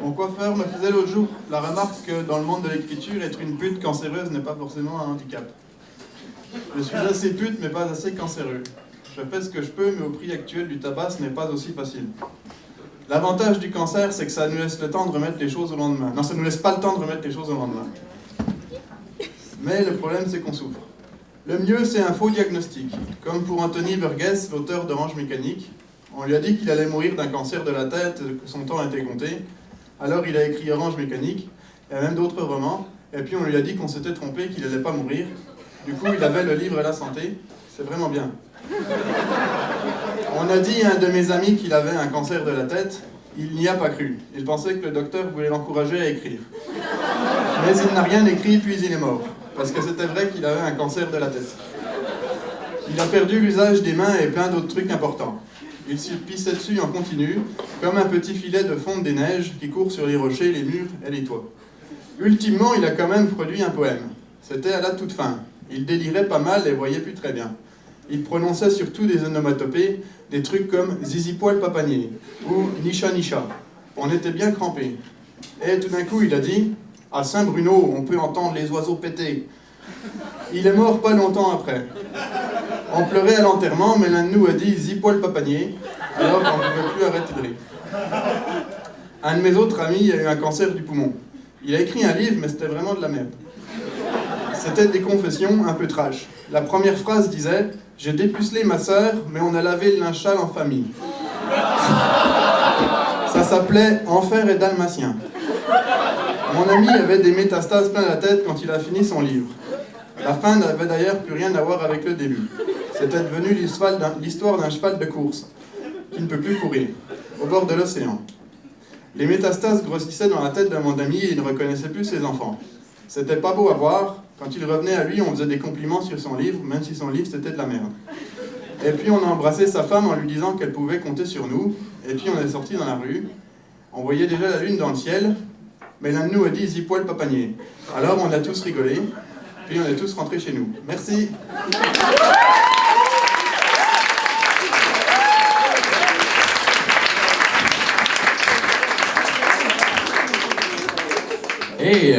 Mon coiffeur me faisait l'autre jour la remarque que dans le monde de l'écriture, être une pute cancéreuse n'est pas forcément un handicap. Je suis assez pute mais pas assez cancéreux. Je fais ce que je peux mais au prix actuel du tabac ce n'est pas aussi facile. L'avantage du cancer c'est que ça nous laisse le temps de remettre les choses au lendemain. Non, ça nous laisse pas le temps de remettre les choses au lendemain. Mais le problème c'est qu'on souffre. Le mieux c'est un faux diagnostic. Comme pour Anthony Burgess, l'auteur d'Orange Mécanique. On lui a dit qu'il allait mourir d'un cancer de la tête, que son temps était compté. Alors il a écrit Orange Mécanique, et même d'autres romans, et puis on lui a dit qu'on s'était trompé, qu'il n'allait pas mourir. Du coup, il avait le livre et la santé, c'est vraiment bien. On a dit à un de mes amis qu'il avait un cancer de la tête, il n'y a pas cru. Il pensait que le docteur voulait l'encourager à écrire. Mais il n'a rien écrit, puis il est mort, parce que c'était vrai qu'il avait un cancer de la tête. Il a perdu l'usage des mains et plein d'autres trucs importants. Il se pissait dessus en continu, comme un petit filet de fonte des neiges qui court sur les rochers, les murs et les toits. Ultimement, il a quand même produit un poème. C'était à la toute fin. Il délirait pas mal et voyait plus très bien. Il prononçait surtout des onomatopées, des trucs comme Zizi Poil Papanier ou Nisha Nisha. On était bien crampés. Et tout d'un coup, il a dit « À Saint-Bruno, on peut entendre les oiseaux péter. » Il est mort pas longtemps après. On pleurait à l'enterrement, mais l'un de nous a dit « Zipoil Papanier », alors on ne pouvait plus arrêter de rire. Un de mes autres amis a eu un cancer du poumon. Il a écrit un livre, mais c'était vraiment de la merde. C'était des confessions un peu trash. La première phrase disait « J'ai dépucelé ma sœur, mais on a lavé le linge sale en famille. » Ça s'appelait « Enfer et Dalmatien ». Mon ami avait des métastases plein la tête quand il a fini son livre. La fin n'avait d'ailleurs plus rien à voir avec le début. C'était devenu l'histoire d'un cheval de course, qui ne peut plus courir, au bord de l'océan. Les métastases grossissaient dans la tête de mon ami et il ne reconnaissait plus ses enfants. C'était pas beau à voir. Quand il revenait à lui, on faisait des compliments sur son livre, même si son livre c'était de la merde. Et puis on a embrassé sa femme en lui disant qu'elle pouvait compter sur nous. Et puis on est sorti dans la rue. On voyait déjà la lune dans le ciel, mais l'un de nous a dit « Zipoil Papanier ». Alors on a tous rigolé. Puis on est tous rentrés chez nous. Merci. Et